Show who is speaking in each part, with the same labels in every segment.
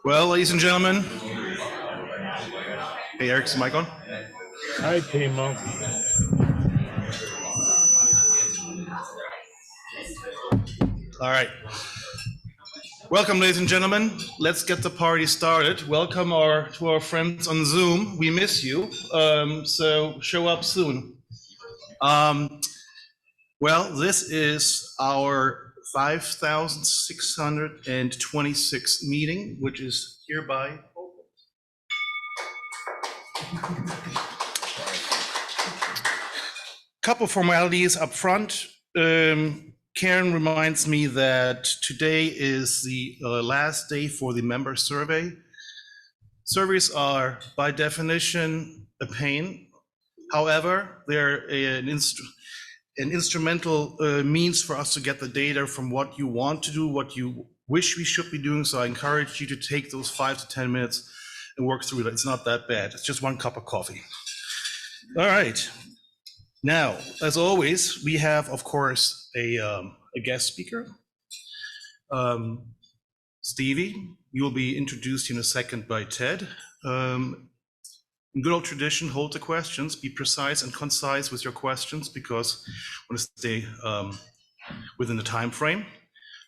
Speaker 1: Well, ladies and gentlemen, hey, Eric's mic on?
Speaker 2: Hi, Timo.
Speaker 1: All right. Welcome, ladies and gentlemen. Let's get the party started. Welcome to our friends on Zoom. We miss you, so show up soon. Well, this is our 5,626 meeting, which is hereby open. Couple formalities up front. Karen reminds me that today is the last day for the member survey. Surveys are, by definition, a pain. However, they're an instrumental means for us to get the data from what you want to do, what you wish we should be doing. So I encourage you to take those 5 to 10 minutes and work through it. It's not that bad. It's just one cup of coffee. All right. Now, as always, we have, of course, a guest speaker. Stevie, you will be introduced in a second by Ted. In good old tradition, hold the questions, be precise and concise with your questions because I want to stay within the time frame.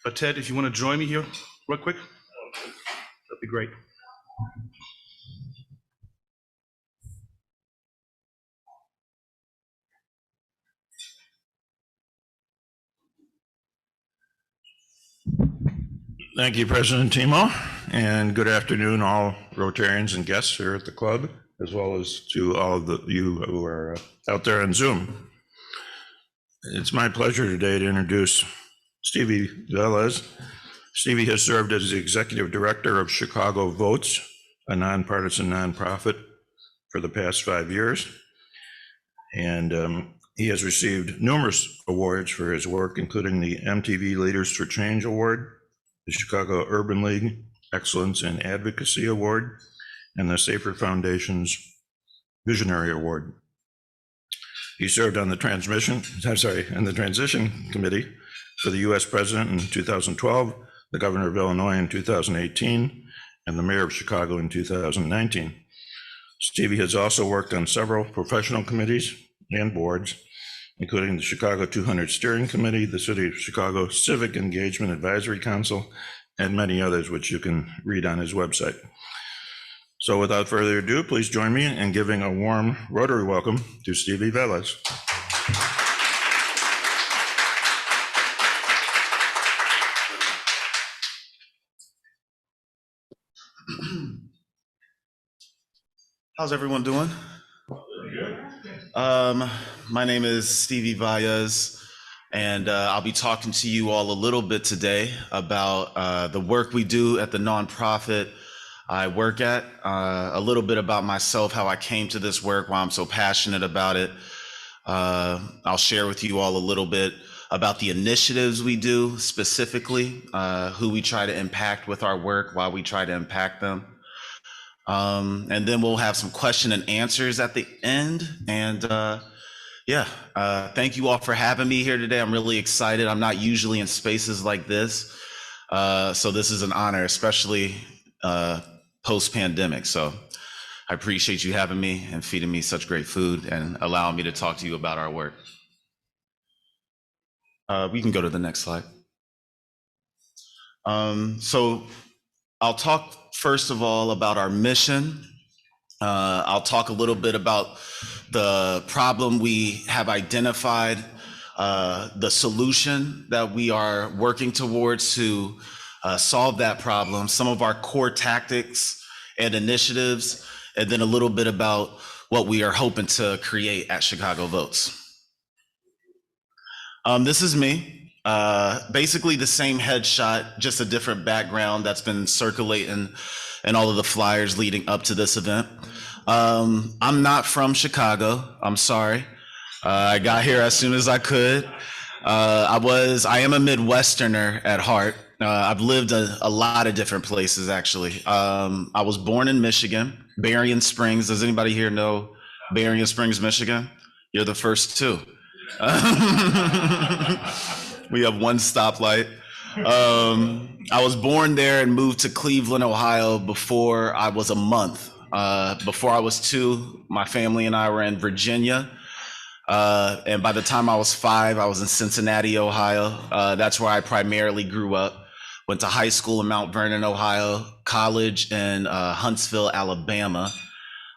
Speaker 1: But Ted, if you want to join me here real quick, that'd be great.
Speaker 2: Thank you, President Timo, and good afternoon, all Rotarians and guests here at the club, as well as to all of you who are out there on Zoom. It's my pleasure today to introduce Stevie Valles. Stevie has served as the Executive Director of Chicago Votes, a nonpartisan nonprofit, for the past 5 years. And he has received numerous awards for his work, including the MTV Leaders for Change Award, the Chicago Urban League Excellence in Advocacy Award, and the Safer Foundation's Visionary Award. He served on the Transition Committee for the U.S. President in 2012, the Governor of Illinois in 2018, and the Mayor of Chicago in 2019. Stevie has also worked on several professional committees and boards, including the Chicago 200 Steering Committee, the City of Chicago Civic Engagement Advisory Council, and many others, which you can read on his website. So without further ado, please join me in giving a warm Rotary welcome to Stevie Valles.
Speaker 3: How's everyone doing? My name is Stevie Valles, and I'll be talking to you all a little bit today about the work we do at the nonprofit I work at, a little bit about myself, how I came to this work, why I'm so passionate about it. I'll share with you all a little bit about the initiatives we do specifically, who we try to impact with our work, why we try to impact them. And then we'll have some question and answers at the end. And thank you all for having me here today. I'm really excited. I'm not usually in spaces like this. So this is an honor, especially post-pandemic. So I appreciate you having me and feeding me such great food and allowing me to talk to you about our work. We can go to the next slide. So I'll talk first of all about our mission. I'll talk a little bit about the problem we have identified, the solution that we are working towards to solve that problem, some of our core tactics and initiatives, and then a little bit about what we are hoping to create at Chicago Votes. This is me. Basically the same headshot, just a different background that's been circulating in all of the flyers leading up to this event. I'm not from Chicago, I'm sorry. I got here as soon as I could. I am a Midwesterner at heart. I've lived a lot of different places actually. I was born in Michigan, Berrien Springs. Does anybody here know Berrien Springs, Michigan? You're the first two. We have one stoplight. I was born there and moved to Cleveland, Ohio before I was a month. Before I was 2, my family and I were in Virginia. And by the time I was 5, I was in Cincinnati, Ohio. That's where I primarily grew up. Went to high school in Mount Vernon, Ohio, college in Huntsville, Alabama.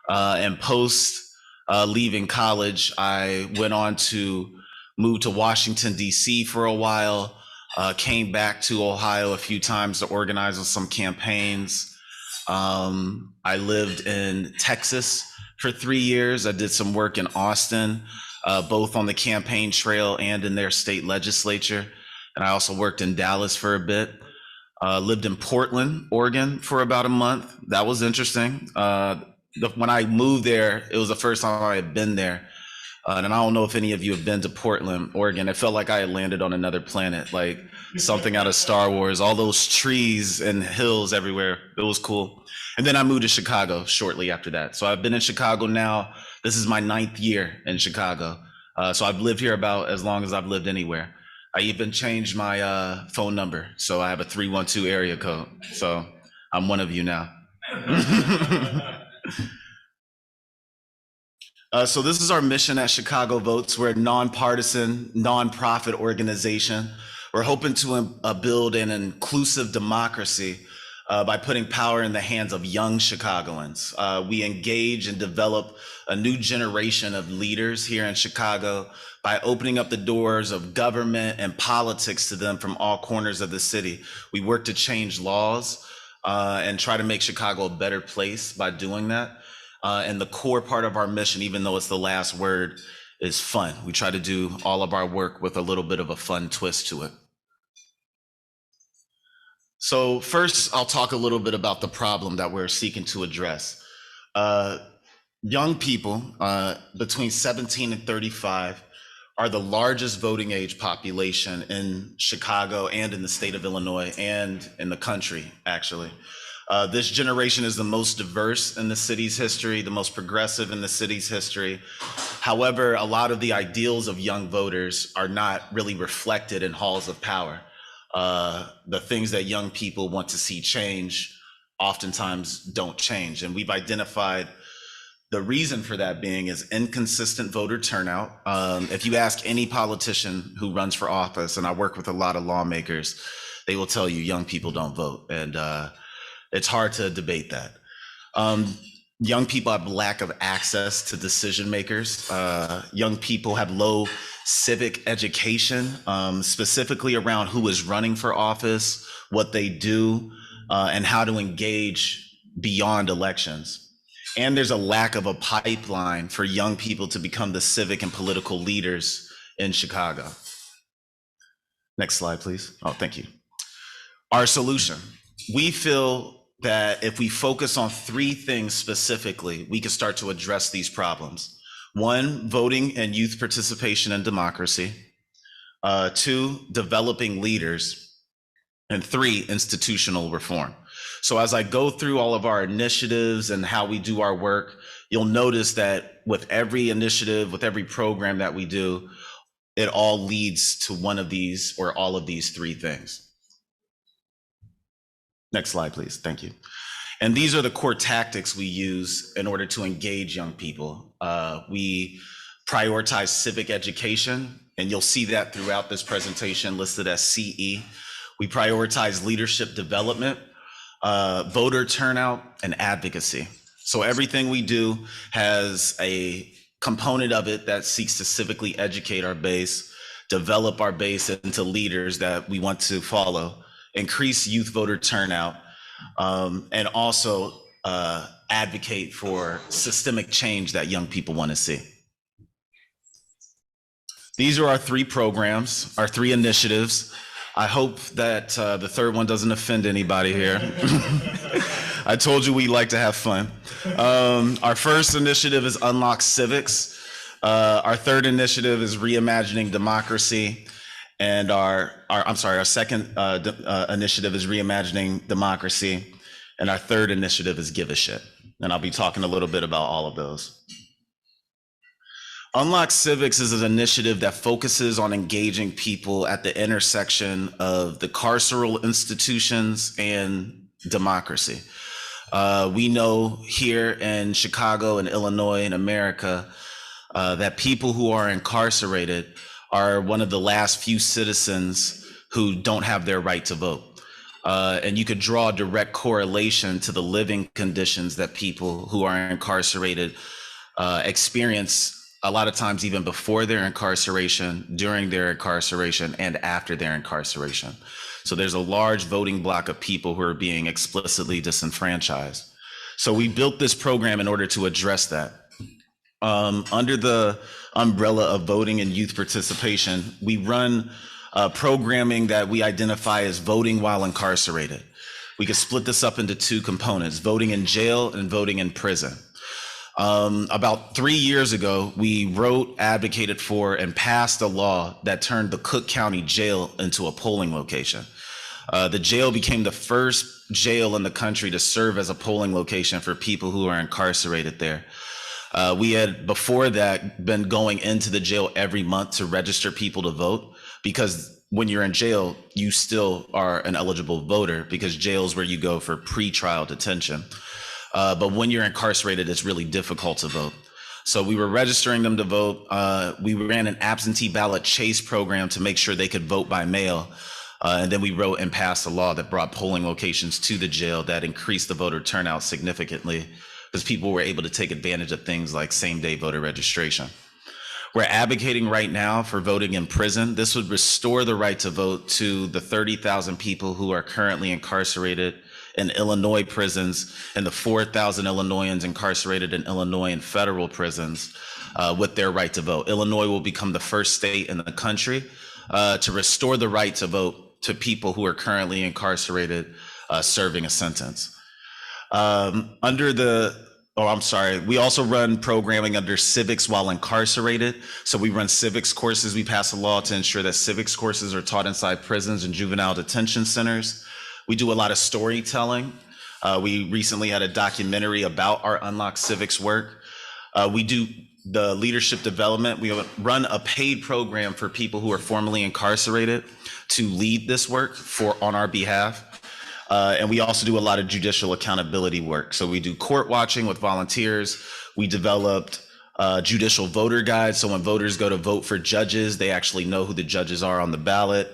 Speaker 3: And post leaving college, I went on to move to Washington, D.C. for a while, came back to Ohio a few times to organize on some campaigns. I lived in Texas for 3 years. I did some work in Austin, both on the campaign trail and in their state legislature. And I also worked in Dallas for a bit. Lived in Portland, Oregon for about a month. That was interesting. When I moved there, it was the first time I had been there. And I don't know if any of you have been to Portland, Oregon. It felt like I had landed on another planet, like something out of Star Wars, all those trees and hills everywhere. It was cool. And then I moved to Chicago shortly after that. So I've been in Chicago now. This is my 9th year in Chicago. So I've lived here about as long as I've lived anywhere. I even changed my phone number. So I have a 312 area code. So I'm one of you now. So this is our mission at Chicago Votes. We're a nonpartisan, nonprofit organization. We're hoping to build an inclusive democracy by putting power in the hands of young Chicagoans. We engage and develop a new generation of leaders here in Chicago by opening up the doors of government and politics to them from all corners of the city. We work to change laws and try to make Chicago a better place by doing that. And the core part of our mission, even though it's the last word, is fun. We try to do all of our work with a little bit of a fun twist to it. So first, I'll talk a little bit about the problem that we're seeking to address. Young people between 17 and 35 are the largest voting age population in Chicago and in the state of Illinois and in the country, actually. This generation is the most diverse in the city's history, the most progressive in the city's history. However, a lot of the ideals of young voters are not really reflected in halls of power. The things that young people want to see change oftentimes don't change. And we've identified the reason for that being is inconsistent voter turnout. If you ask any politician who runs for office, and I work with a lot of lawmakers, they will tell you young people don't vote. And it's hard to debate that. Young people have lack of access to decision makers. Young people have low civic education, specifically around who is running for office, what they do, and how to engage beyond elections. And there's a lack of a pipeline for young people to become the civic and political leaders in Chicago. Next slide, please. Oh, thank you. Our solution. We feel that if we focus on 3 things specifically, we can start to address these problems. 1, voting and youth participation in democracy. 2, developing leaders. And 3, institutional reform. So as I go through all of our initiatives and how we do our work, you'll notice that with every initiative, with every program that we do, it all leads to one of these or all of these 3 things. Next slide, please. Thank you. And these are the core tactics we use in order to engage young people. We prioritize civic education, and you'll see that throughout this presentation listed as CE. We prioritize leadership development, voter turnout, and advocacy. So everything we do has a component of it that seeks to civically educate our base, develop our base into leaders that we want to follow, increase youth voter turnout, and also advocate for systemic change that young people want to see. These are our 3 programs, our 3 initiatives. I hope that the third one doesn't offend anybody here. I told you we like to have fun. Our first initiative is Unlock Civics. Our third initiative is Reimagining Democracy. And our second initiative is Reimagining Democracy. And our third initiative is Give a Shit. And I'll be talking a little bit about all of those. Unlock Civics is an initiative that focuses on engaging people at the intersection of the carceral institutions and democracy. We know here in Chicago and Illinois and America that people who are incarcerated are one of the last few citizens who don't have their right to vote. And you could draw a direct correlation to the living conditions that people who are incarcerated experience a lot of times even before their incarceration, during their incarceration, and after their incarceration. So there's a large voting block of people who are being explicitly disenfranchised. So we built this program in order to address that. Under the umbrella of voting and youth participation, we run programming that we identify as voting while incarcerated. We could split this up into two components: voting in jail and voting in prison. About 3 years ago, we wrote, advocated for, and passed a law that turned the Cook County Jail into a polling location. The jail became the first jail in the country to serve as a polling location for people who are incarcerated there. We had, before that, been going into the jail every month to register people to vote, because when you're in jail, you still are an eligible voter, because jail is where you go for pre-trial detention. But when you're incarcerated, it's really difficult to vote. So we were registering them to vote. We ran an absentee ballot chase program to make sure they could vote by mail. And then we wrote and passed a law that brought polling locations to the jail that increased the voter turnout significantly, because people were able to take advantage of things like same-day voter registration. We're advocating right now for voting in prison. This would restore the right to vote to the 30,000 people who are currently incarcerated in Illinois prisons and the 4,000 Illinoisans incarcerated in Illinois and federal prisons with their right to vote. Illinois will become the first state in the country to restore the right to vote to people who are currently incarcerated serving a sentence. We also run programming under Civics while incarcerated. So we run civics courses. We pass a law to ensure that civics courses are taught inside prisons and juvenile detention centers. We do a lot of storytelling. We recently had a documentary about our Unlock Civics work. We do the leadership development. We run a paid program for people who are formerly incarcerated to lead this work on our behalf. And we also do a lot of judicial accountability work. So we do court watching with volunteers. We developed judicial voter guides. So when voters go to vote for judges, they actually know who the judges are on the ballot.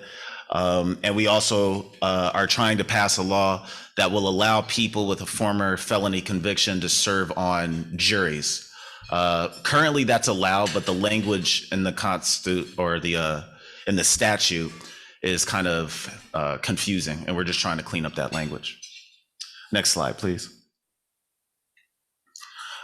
Speaker 3: And we also are trying to pass a law that will allow people with a former felony conviction to serve on juries. Currently, that's allowed, but the language in the in the statute is kind of confusing, and we're just trying to clean up that language. Next slide, please.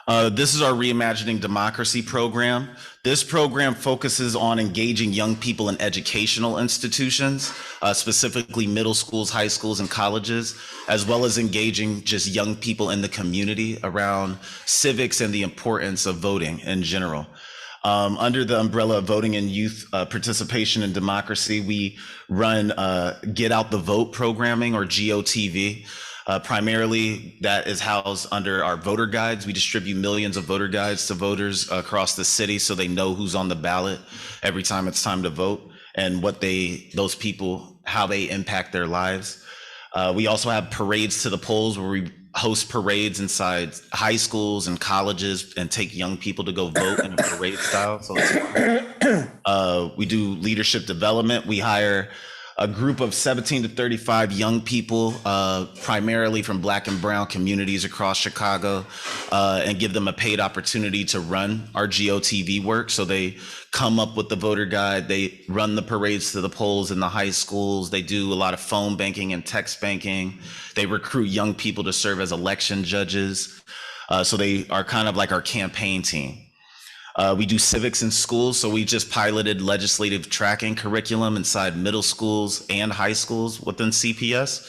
Speaker 3: This is our Reimagining Democracy program. This program focuses on engaging young people in educational institutions, specifically middle schools, high schools, and colleges, as well as engaging just young people in the community around civics and the importance of voting in general. Under the umbrella of voting and youth participation in democracy, we run Get Out the Vote programming, or GOTV. Primarily, that is housed under our voter guides. We distribute millions of voter guides to voters across the city so they know who's on the ballot every time it's time to vote, and those people, how they impact their lives. We also have parades to the polls, where we host parades inside high schools and colleges and take young people to go vote in a parade style. So we do leadership development. We hire a group of 17 to 35 young people, primarily from Black and brown communities across Chicago, and give them a paid opportunity to run our GOTV work. So they come up with the voter guide, they run the parades to the polls in the high schools, they do a lot of phone banking and text banking, they recruit young people to serve as election judges. So they are kind of like our campaign team. We do civics in schools, so we just piloted legislative tracking curriculum inside middle schools and high schools within CPS.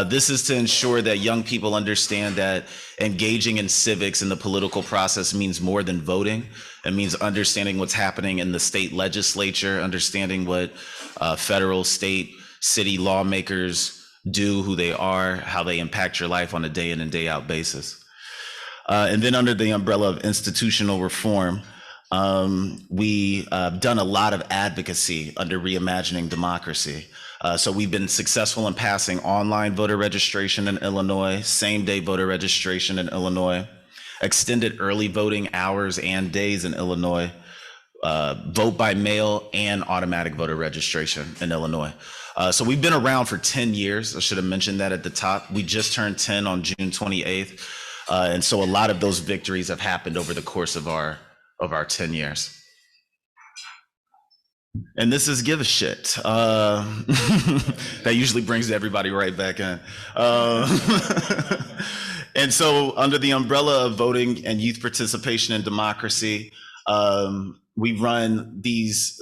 Speaker 3: This is to ensure that young people understand that engaging in civics in the political process means more than voting. It means understanding what's happening in the state legislature, understanding what federal, state, city lawmakers do, who they are, how they impact your life on a day in and day out basis. And then under the umbrella of institutional reform, We done a lot of advocacy under Reimagining Democracy. So we've been successful in passing online voter registration in Illinois, same-day voter registration in Illinois, extended early voting hours and days in Illinois, vote by mail and automatic voter registration in Illinois. So we've been around for 10 years. I should have mentioned that at the top. We just turned 10 on June 28th. And so a lot of those victories have happened over the course of our 10 years. And this is Give a Shit. That usually brings everybody right back in. And so under the umbrella of voting and youth participation in democracy, we run these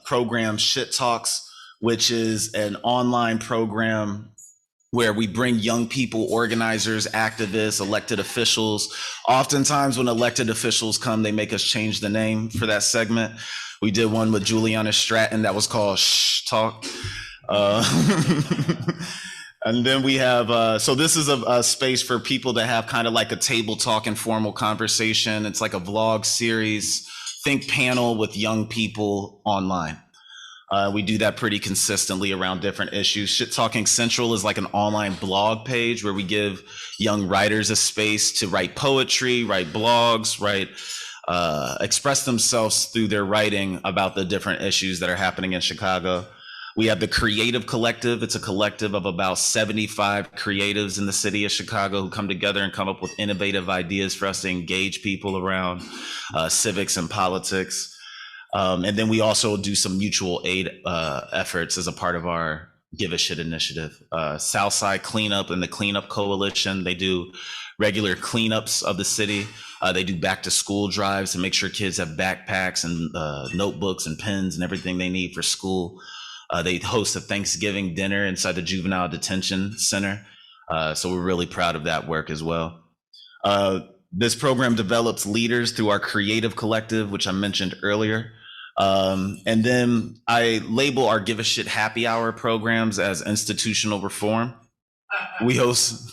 Speaker 3: programs, Shit Talks, which is an online program where we bring young people, organizers, activists, elected officials. Oftentimes when elected officials come, they make us change the name for that segment. We did one with Juliana Stratton that was called Shh Talk. And then we have, so this is a space for people to have kind of like a table talk, informal conversation. It's like a vlog series, think panel with young people online. We do that pretty consistently around different issues. Shit Talking Central is like an online blog page where we give young writers a space to write poetry, write blogs, express themselves through their writing about the different issues that are happening in Chicago. We have the Creative Collective. It's a collective of about 75 creatives in the city of Chicago who come together and come up with innovative ideas for us to engage people around civics and politics. And then we also do some mutual aid efforts as a part of our Give a Shit initiative. Southside Cleanup and the Cleanup Coalition, they do regular cleanups of the city. They do back to school drives to make sure kids have backpacks and notebooks and pens and everything they need for school. They host a Thanksgiving dinner inside the Juvenile Detention Center. So we're really proud of that work as well. This program develops leaders through our Creative Collective, which I mentioned earlier. And then I label our Give a Shit happy hour programs as institutional reform. We host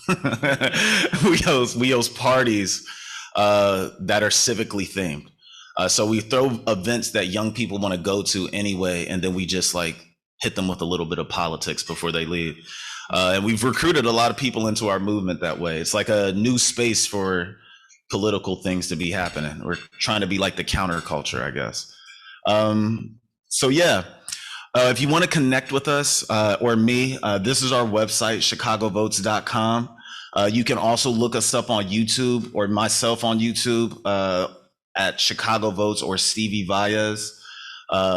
Speaker 3: we host parties that are civically themed. So we throw events that young people want to go to anyway, and then we just like hit them with a little bit of politics before they leave. And we've recruited a lot of people into our movement that way. It's like a new space for political things to be happening. We're trying to be like the counterculture, I guess. So yeah, if you want to connect with us or me, this is our website, chicagovotes.com. You can also look us up on YouTube or myself on YouTube at Chicago Votes or Stevie Valles.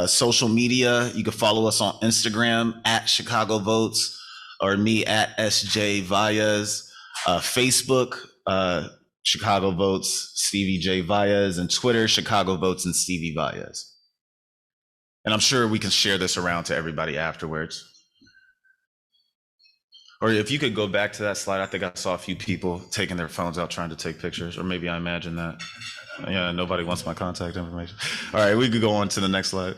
Speaker 3: Social media, you can follow us on Instagram at Chicago Votes or me at SJ Valles. Facebook, Chicago Votes, Stevie J. Valles, and Twitter, Chicago Votes and Stevie Valles. And I'm sure we can share this around to everybody afterwards. Or if you could go back to that slide, I think I saw a few people taking their phones out trying to take pictures, or maybe I imagine that. Yeah, nobody wants my contact information. All right, we could go on to the next slide.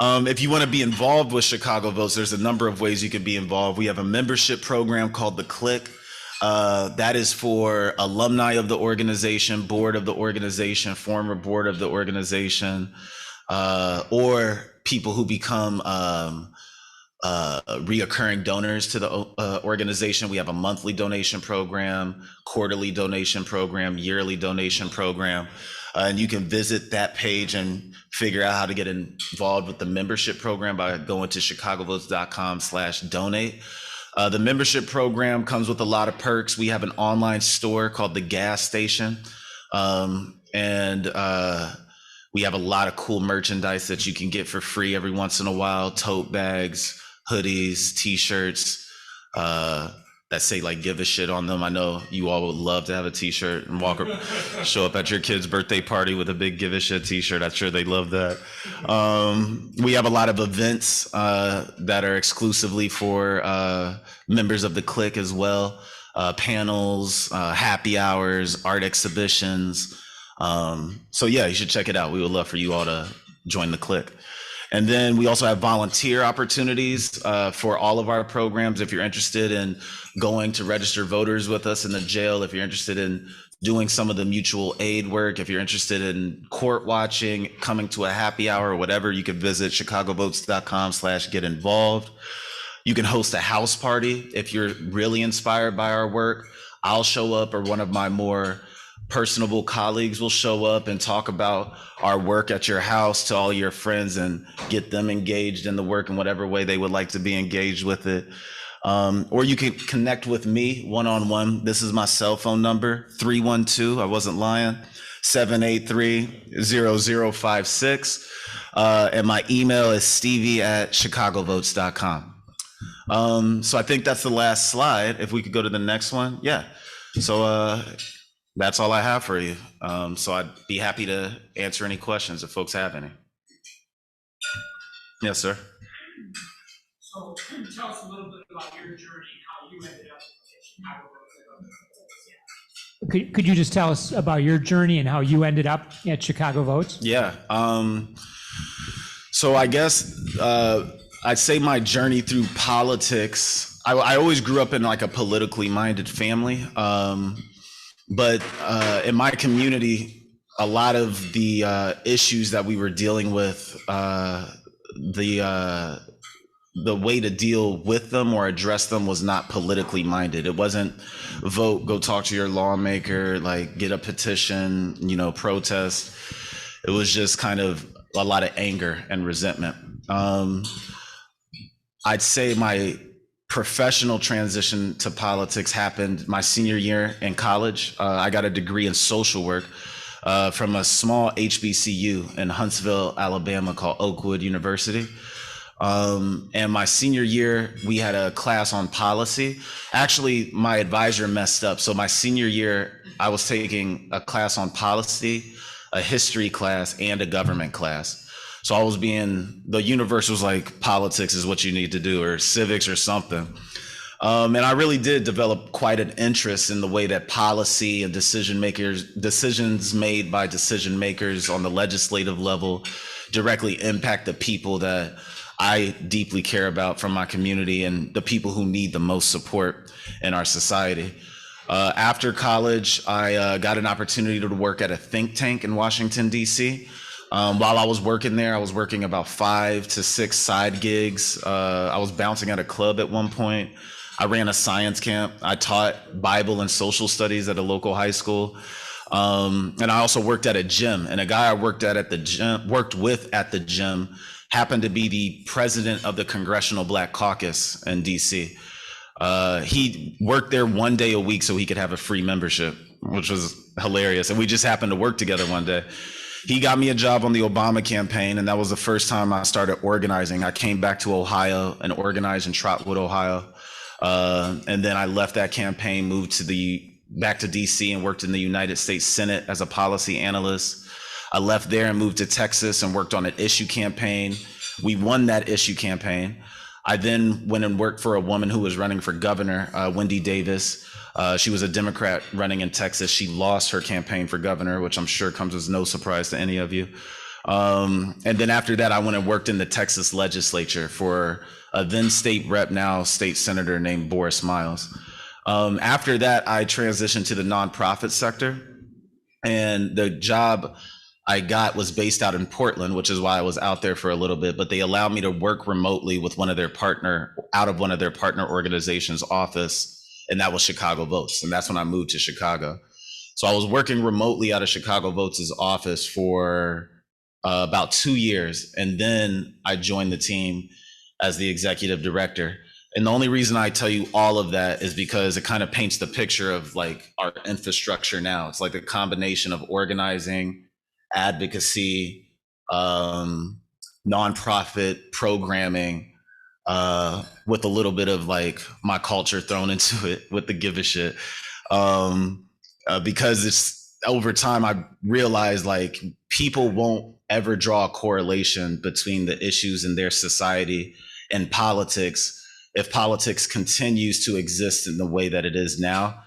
Speaker 3: If you want to be involved with Chicago Votes, there's a number of ways you could be involved. We have a membership program called The Click. That is for alumni of the organization, board of the organization, former board of the organization, or people who become reoccurring donors to the organization. We have a monthly donation program, quarterly donation program, yearly donation program. And you can visit that page and figure out how to get involved with the membership program by going to chicagovotes.com/donate. The membership program comes with a lot of perks. We have an online store called The Gas Station. And we have a lot of cool merchandise that you can get for free every once in a while. Tote bags, hoodies, t-shirts that say like Give a Shit on them. I know you all would love to have a t-shirt and show up at your kid's birthday party with a big Give a Shit t-shirt. I'm sure they love that. We have a lot of events that are exclusively for members of the clique as well. Panels, happy hours, art exhibitions. So yeah, you should check it out. We would love for you all to join the clique. And then we also have volunteer opportunities for all of our programs. If you're interested in going to register voters with us in the jail, if you're interested in doing some of the mutual aid work, if you're interested in court watching, coming to a happy hour or whatever, you can visit chicagovotes.com/get involved. You can host a house party if you're really inspired by our work. I'll show up, or one of my more personable colleagues will show up and talk about our work at your house to all your friends and get them engaged in the work in whatever way they would like to be engaged with it. Or you can connect with me one-on-one. This is my cell phone number, 312, I wasn't lying, 783-0056. And my email is stevie@chicagovotes.com. So I think that's the last slide. If we could go to the next one. Yeah. So that's all I have for you. So I'd be happy to answer any questions if folks have any. Yes, sir.
Speaker 4: So tell us a little bit about your journey, how you ended up at Chicago. Could you just tell us about your journey and how you ended up at Chicago Votes?
Speaker 3: Yeah. So I guess I'd say my journey through politics, I always grew up in like a politically minded family. But in my community, a lot of the issues that we were dealing with, the way to deal with them or address them was not politically minded. It wasn't vote, go talk to your lawmaker, like get a petition, protest. It was just kind of a lot of anger and resentment. I'd say my professional transition to politics happened my senior year in college. I got a degree in social work from a small HBCU in Huntsville, Alabama called Oakwood University. And my senior year, we had a class on policy. Actually, my advisor messed up. So my senior year, I was taking a class on policy, a history class, and a government class. So the universe was like, politics is what you need to do, or civics or something. And I really did develop quite an interest in the way that policy and decisions made by decision makers on the legislative level directly impact the people that I deeply care about from my community and the people who need the most support in our society. After college, I got an opportunity to work at a think tank in Washington, D.C. While I was working there, I was working about 5 to 6 side gigs. I was bouncing at a club at one point. I ran a science camp. I taught Bible and social studies at a local high school. And I also worked at a gym. And a guy I worked with at the gym happened to be the president of the Congressional Black Caucus in DC. He worked there one day a week so he could have a free membership, which was hilarious. And we just happened to work together one day. He got me a job on the Obama campaign, and that was the first time I started organizing. I came back to Ohio and organized in Trotwood, Ohio. And then I left that campaign, moved back to DC and worked in the United States Senate as a policy analyst. I left there and moved to Texas and worked on an issue campaign. We won that issue campaign. I then went and worked for a woman who was running for governor, Wendy Davis. She was a Democrat running in Texas. She lost her campaign for governor, which I'm sure comes as no surprise to any of you. And then after that, I went and worked in the Texas legislature for a then state rep, now state senator named Boris Miles. After that, I transitioned to the nonprofit sector, and the job I got was based out in Portland, which is why I was out there for a little bit, but they allowed me to work remotely with one of their partner organizations' office, and that was Chicago Votes. And that's when I moved to Chicago. So I was working remotely out of Chicago Votes' office for about 2 years. And then I joined the team as the executive director. And the only reason I tell you all of that is because it kind of paints the picture of like our infrastructure now. It's like a combination of organizing, advocacy, nonprofit programming, with a little bit of like my culture thrown into it with the give a shit. Because it's over time, I realized like people won't ever draw a correlation between the issues in their society and politics if politics continues to exist in the way that it is now,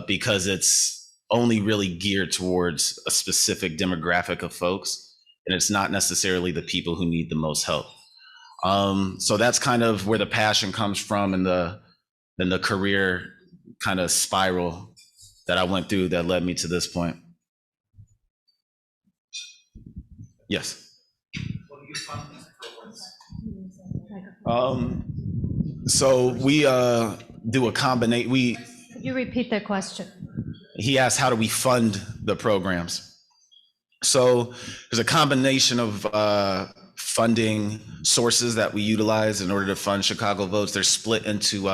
Speaker 3: because it's only really geared towards a specific demographic of folks. and it's not necessarily the people who need the most help. So that's kind of where the passion comes from, and the career kind of spiral that I went through that led me to this point. Yes. So we do a combination.
Speaker 5: Could you repeat that question?
Speaker 3: He asked, how do we fund the programs? So there's a combination of funding sources that we utilize in order to fund Chicago Votes. They're split into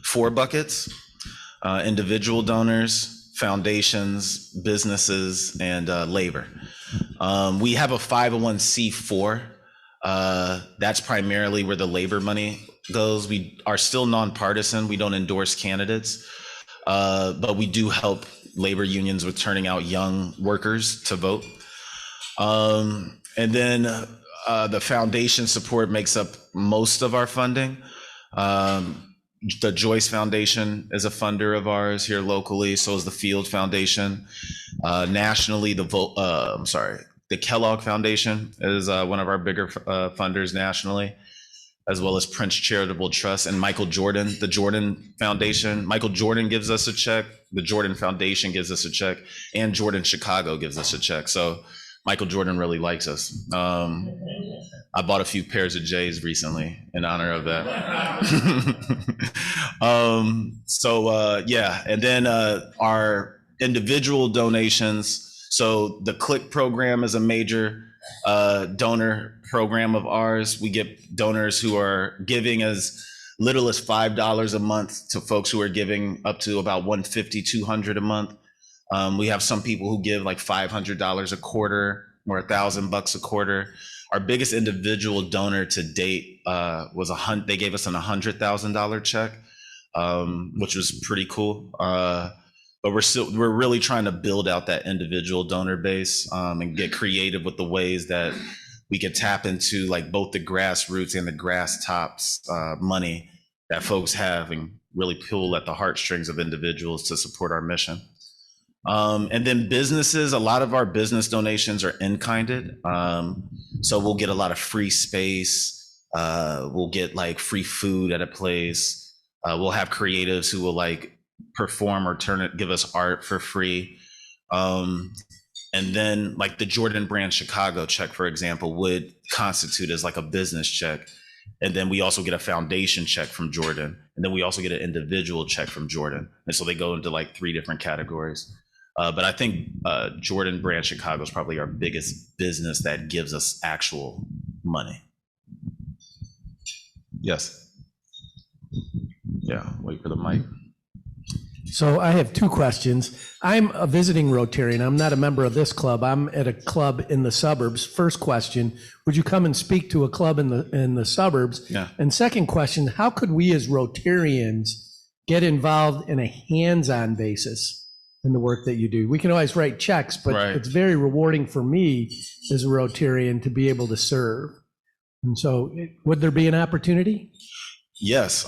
Speaker 3: 4 buckets: individual donors, foundations, businesses, and labor. We have a 501c4. That's primarily where the labor money goes. We are still nonpartisan. We don't endorse candidates, but we do help labor unions with turning out young workers to vote. And then the foundation support makes up most of our funding. The Joyce Foundation is a funder of ours here locally. So is the Field Foundation. Nationally, the Kellogg Foundation is one of our bigger funders nationally, as well as Prince Charitable Trust and Michael Jordan, the Jordan Foundation. Michael Jordan gives us a check. The Jordan Foundation gives us a check, and Jordan Chicago gives us a check. So Michael Jordan really likes us. I bought a few pairs of J's recently in honor of that. Yeah, and then our individual donations. So the CLICK program is a major donor program of ours. We get donors who are giving as little as $5 a month to folks who are giving up to about $150, $200 a month. We have some people who give like $500 a quarter or $1,000 a quarter. Our biggest individual donor to date was they gave us an $100,000 check, which was pretty cool. But we're really trying to build out that individual donor base and get creative with the ways that we can tap into like both the grassroots and the grass tops money that folks have and really pull at the heartstrings of individuals to support our mission. And then businesses, a lot of our business donations are in-kinded. So we'll get a lot of free space. We'll get like free food at a place. We'll have creatives who will like perform or give us art for free. And then like the Jordan Brand Chicago check, for example, would constitute as like a business check. And then we also get a foundation check from Jordan. And then we also get an individual check from Jordan. And so they go into like 3 different categories. But I think Jordan Brand Chicago is probably our biggest business that gives us actual money. Yes. Yeah, wait for the mic.
Speaker 6: So I have 2 questions. I'm a visiting Rotarian. I'm not a member of this club. I'm at a club in the suburbs. First question, would you come and speak to a club in the suburbs?
Speaker 3: Yeah.
Speaker 6: And second question, how could we as Rotarians get involved in a hands-on basis in the work that you do? We can always write checks, but
Speaker 3: Right.
Speaker 6: It's very rewarding for me as a Rotarian to be able to serve. And so would there be an opportunity?
Speaker 3: Yes.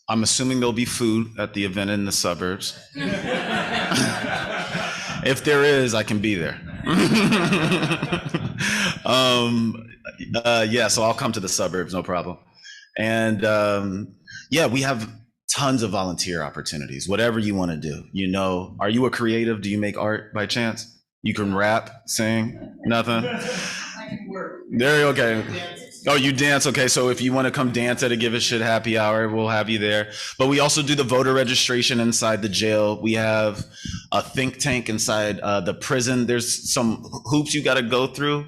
Speaker 3: I'm assuming there'll be food at the event in the suburbs. If there is, I can be there. Yeah, so I'll come to the suburbs, no problem. And yeah, we have tons of volunteer opportunities, whatever you want to do. You know, are you a creative? Do you make art by chance? You can rap, sing, nothing? There you go. Okay. Oh, you dance. Okay. So if you want to come dance at a Give a Shit happy hour, we'll have you there. But we also do the voter registration inside the jail. We have a think tank inside the prison. There's some hoops you got to go through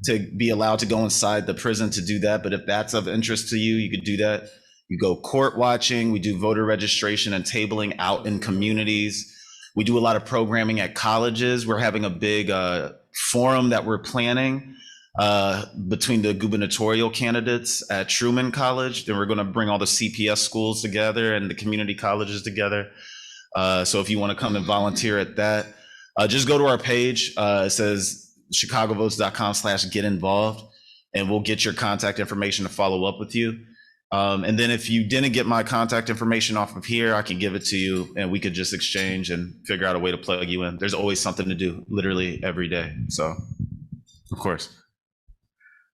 Speaker 3: to be allowed to go inside the prison to do that. But if that's of interest to you, you could do that. You go court watching. We do voter registration and tabling out in communities. We do a lot of programming at colleges. We're having a big forum that we're planning between the gubernatorial candidates at Truman College. Then we're going to bring all the CPS schools together and the community colleges together. So if you want to come and volunteer at that, just go to our page. It says chicagovotes.com/get involved, and we'll get your contact information to follow up with you. And then if you didn't get my contact information off of here, I can give it to you and we could just exchange and figure out a way to plug you in. There's always something to do, literally every day. So Of course.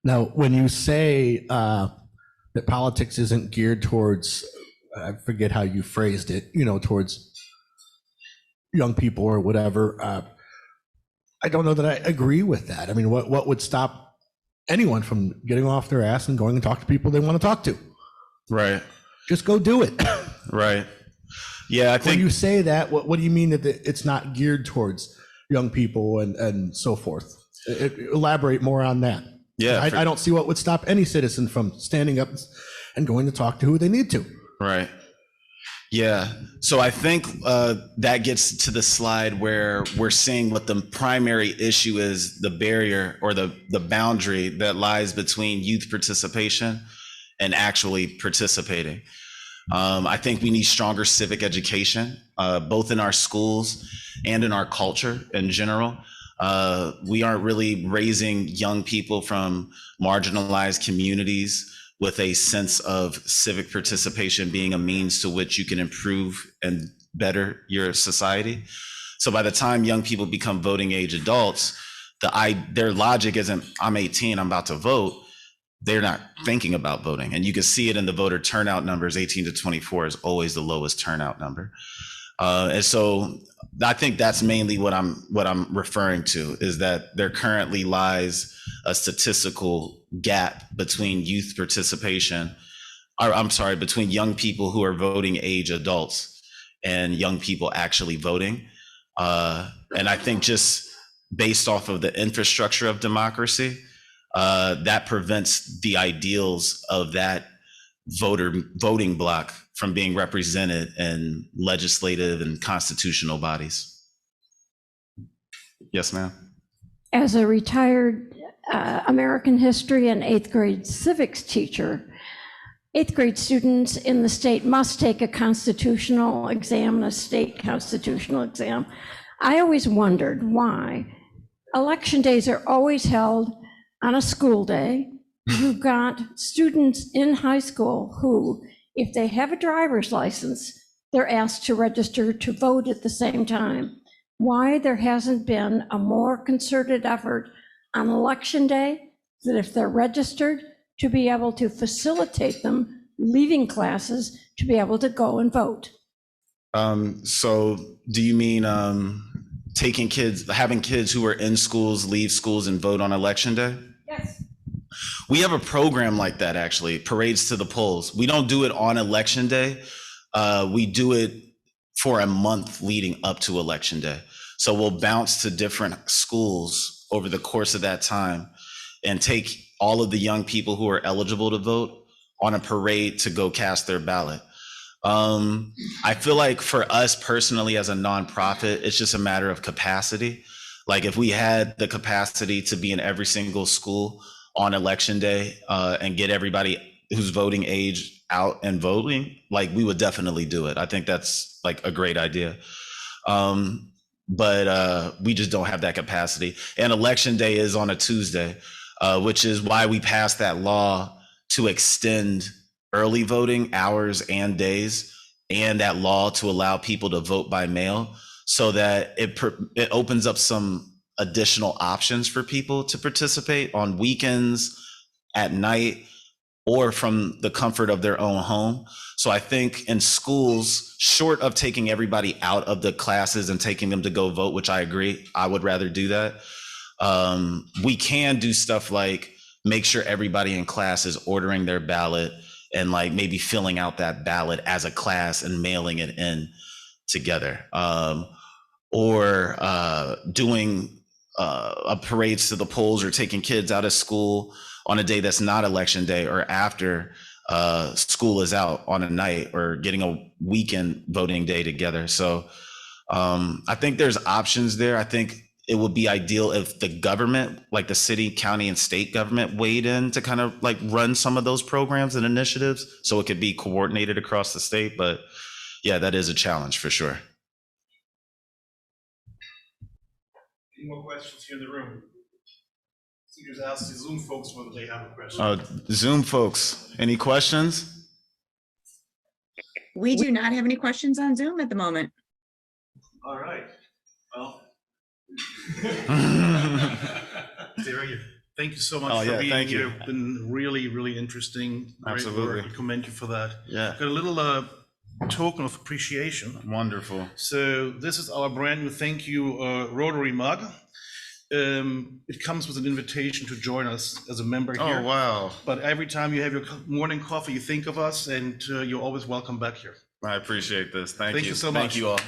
Speaker 7: Now, when you say that politics isn't geared towards, I forget how you phrased it, towards young people or whatever, I don't know that I agree with that. I mean, what would stop anyone from getting off their ass and going and talk to people they want to talk to?
Speaker 3: Right.
Speaker 7: Just go do it.
Speaker 3: Right. Yeah, I
Speaker 7: When
Speaker 3: think
Speaker 7: you say that, what do you mean that it's not geared towards young people and so forth? Elaborate more on that.
Speaker 3: Yeah,
Speaker 7: I don't see what would stop any citizen from standing up and going to talk to who they need to.
Speaker 3: right. Yeah. So I think that gets to the slide where we're seeing what the primary issue is, the barrier or the boundary that lies between youth participation and actually participating. I think we need stronger civic education, both in our schools and in our culture in general. We aren't really raising young people from marginalized communities with a sense of civic participation being a means to which you can improve and better your society. So by the time young people become voting age adults, their logic isn't, I'm 18, I'm about to vote. They're not thinking about voting. And you can see it in the voter turnout numbers. 18 to 24 is always the lowest turnout number. And so I think that's mainly what I'm referring to, is that there currently lies a statistical gap between youth participation, between young people who are voting age adults and young people actually voting. And I think just based off of the infrastructure of democracy, that prevents the ideals of that voting bloc from being represented in legislative and constitutional bodies. Yes, ma'am.
Speaker 8: As a retired American history and 8th grade civics teacher, 8th grade students in the state must take a constitutional exam and a state constitutional exam. I always wondered why election days are always held on a school day. You've got students in high school who, if they have a driver's license, they're asked to register to vote at the same time. Why there hasn't been a more concerted effort on election day, that if they're registered, to be able to facilitate them leaving classes to be able to go and vote.
Speaker 3: So do you mean having kids who are in schools leave schools and vote on election day?
Speaker 8: Yes.
Speaker 3: We have a program like that, actually, Parades to the Polls. We don't do it on election day. We do it for a month leading up to election day. So we'll bounce to different schools over the course of that time and take all of the young people who are eligible to vote on a parade to go cast their ballot. I feel like for us personally as a nonprofit, it's just a matter of capacity. Like if we had the capacity to be in every single school on election day and get everybody who's voting age out and voting, like we would definitely do it. I think that's like a great idea. But we just don't have that capacity. And election day is on a Tuesday, which is why we passed that law to extend early voting hours and days, and that law to allow people to vote by mail, so that it opens up some additional options for people to participate on weekends, at night, or from the comfort of their own home. So I think in schools, short of taking everybody out of the classes and taking them to go vote, which I agree, I would rather do that. We can do stuff like make sure everybody in class is ordering their ballot and like maybe filling out that ballot as a class and mailing it in together. Or doing parades to the polls or taking kids out of school on a day that's not election day or after school is out on a night, or getting a weekend voting day together. So I think there's options there. I think it would be ideal if the government, like the city, county, and state government, weighed in to kind of like run some of those programs and initiatives so it could be coordinated across the state. But yeah, that is a challenge for sure.
Speaker 1: Any more questions here in the room? So just ask the Zoom folks whether they have a question.
Speaker 3: Zoom folks, any questions?
Speaker 9: We do not have any questions on Zoom at the moment.
Speaker 1: All right. Well. Thank you so much
Speaker 3: Oh,
Speaker 1: for
Speaker 3: yeah,
Speaker 1: being
Speaker 3: thank
Speaker 1: here.
Speaker 3: you.
Speaker 1: It's been really, really interesting. Great
Speaker 3: Absolutely.
Speaker 1: work. I commend you for that.
Speaker 3: Yeah,
Speaker 1: Got a little token of appreciation.
Speaker 3: wonderful.
Speaker 1: So this is our brand new thank you Rotary mug. It comes with an invitation to join us as a member here.
Speaker 3: Oh, wow.
Speaker 1: But every time you have your morning coffee, you think of us, and you're always welcome back here.
Speaker 3: I appreciate this. Thank
Speaker 1: Thank
Speaker 3: you.
Speaker 1: you so
Speaker 3: Thank
Speaker 1: much.
Speaker 3: you all.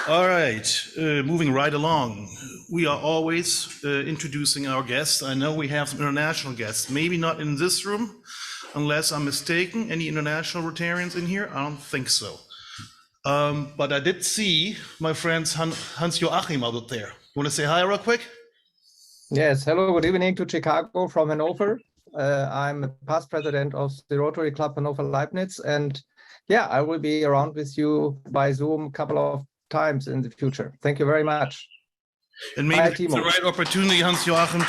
Speaker 1: All right, moving right along. We are always introducing our guests. I know we have some international guests, maybe not in this room, unless I'm mistaken. Any international Rotarians in here? I don't think so. But I did see my friends Hans Joachim out there. You want to say hi real quick?
Speaker 10: Yes, hello, good evening to Chicago from Hannover. I'm past president of the Rotary Club Hannover Leibniz, and yeah, I will be around with you by Zoom a couple of times in the future. Thank you very much.
Speaker 1: And maybe
Speaker 10: Hi,
Speaker 1: it's the
Speaker 10: Timo.
Speaker 1: right opportunity, Hans Joachim,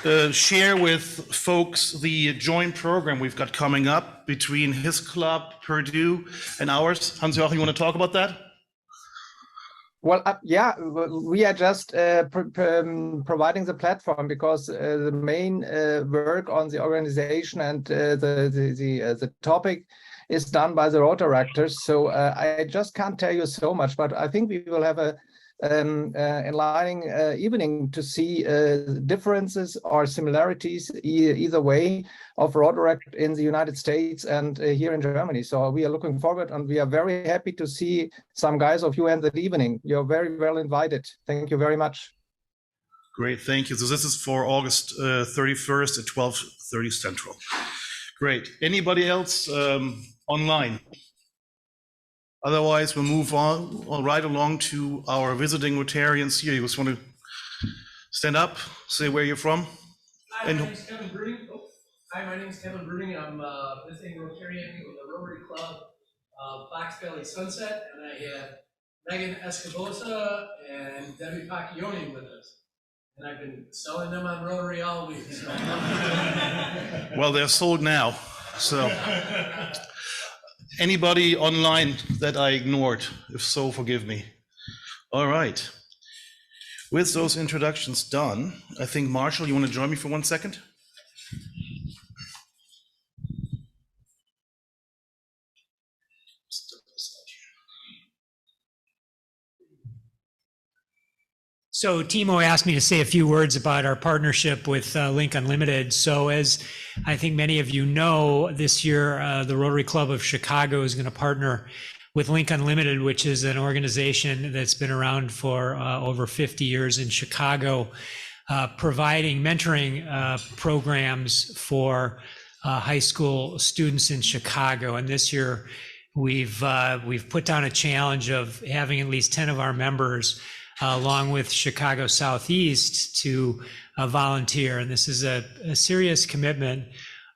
Speaker 1: to share with folks the joint program we've got coming up between his club, Purdue, and ours. Hans Joachim, you want to talk about that?
Speaker 10: Well, yeah, we are just providing the platform because the main work on the organization and the topic is done by the Rotaractors. So I just can't tell you so much, but I think we will have a enlightening evening to see differences or similarities either way of Rotaract in the United States and here in Germany. So we are looking forward, and we are very happy to see some guys of you in the evening. You're very well invited. Thank you very much.
Speaker 1: Great, thank you. So this is for August 31st at 12:30 Central. Great. Anybody else online? Otherwise, we'll move on right along to our visiting Rotarians here. You just want to stand up, say where you're from?
Speaker 11: Hi, my name's Kevin Bruning. I'm visiting Rotarian with the Rotary Club, Fox Valley Sunset, and I have Megan Escobosa and Debbie Pacchioni with us. And I've been selling them on Rotary all week. So.
Speaker 1: Well, they're sold now, so. Anybody online that I ignored? If so, forgive me. All right. With those introductions done, I think, Marshall, you want to join me for 1 second?
Speaker 11: So Timo asked me to say a few words about our partnership with Link Unlimited. So as I think many of you know, this year the Rotary Club of Chicago is going to partner with Link Unlimited, which is an organization that's been around for over 50 years in Chicago, providing mentoring programs for high school students in Chicago. And this year we've put down a challenge of having at least 10 of our members along with Chicago Southeast to volunteer. And this is a serious commitment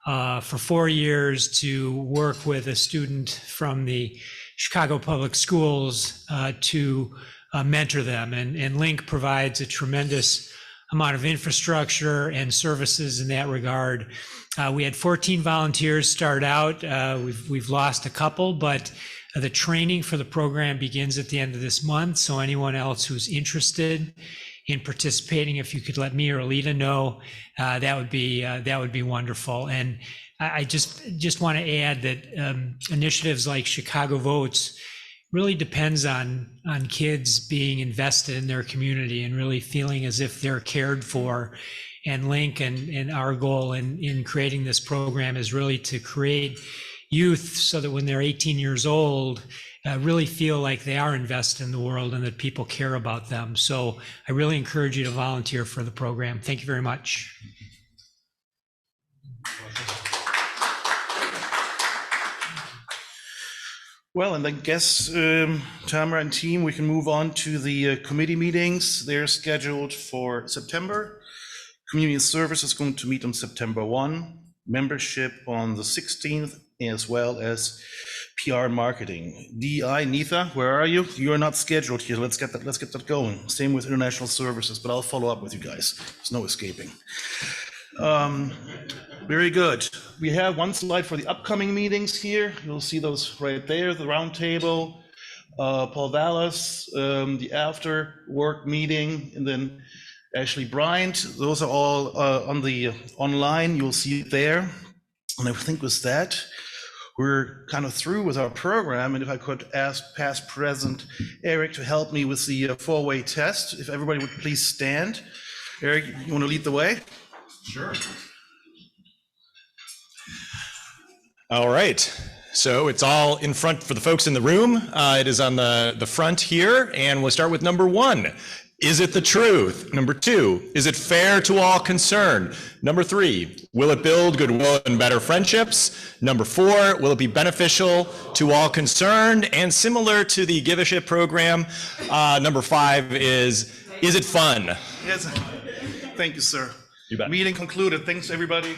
Speaker 11: for 4 years to work with a student from the Chicago Public Schools to mentor them. And Link provides a tremendous amount of infrastructure and services in that regard. We had 14 volunteers start out. We've lost a couple, but the training for the program begins at the end of this month. So anyone else who's interested in participating, if you could let me or Alita know, that would be wonderful. And I just want to add that initiatives like Chicago Votes really depends on kids being invested in their community and really feeling as if they're cared for. And Link and our goal in creating this program is really to create youth so that when they're 18 years old, really feel like they are invested in the world and that people care about them. So I really encourage you to volunteer for the program. Thank you very much.
Speaker 1: Well, and I guess, Tamara and team, we can move on to the committee meetings. They're scheduled for September. Community Service is going to meet on September 1, membership on the 16th, as well as PR marketing. DI, Neetha, where are you? You're not scheduled here. Let's get that going. Same with international services, but I'll follow up with you guys. There's no escaping. Very good. We have one slide for the upcoming meetings here. You'll see those right there, the round table. Paul Valles, the after work meeting, and then Ashley Bryant. Those are all on the online. You'll see it there. And I think with that, we're kind of through with our program. And if I could ask past present Eric to help me with the four-way test, if everybody would please stand. Eric, you want to lead the way?
Speaker 12: Sure. All right. So it's all in front for the folks in the room. It is on the front here, and we'll start with number 1. Is it the truth? Number 2, is it fair to all concerned? Number 3, will it build goodwill and better friendships? Number 4, will it be beneficial to all concerned? And similar to the Give a Shit program, number 5 is it fun?
Speaker 1: Yes. Thank you, sir.
Speaker 12: You bet.
Speaker 1: Meeting concluded. Thanks, everybody.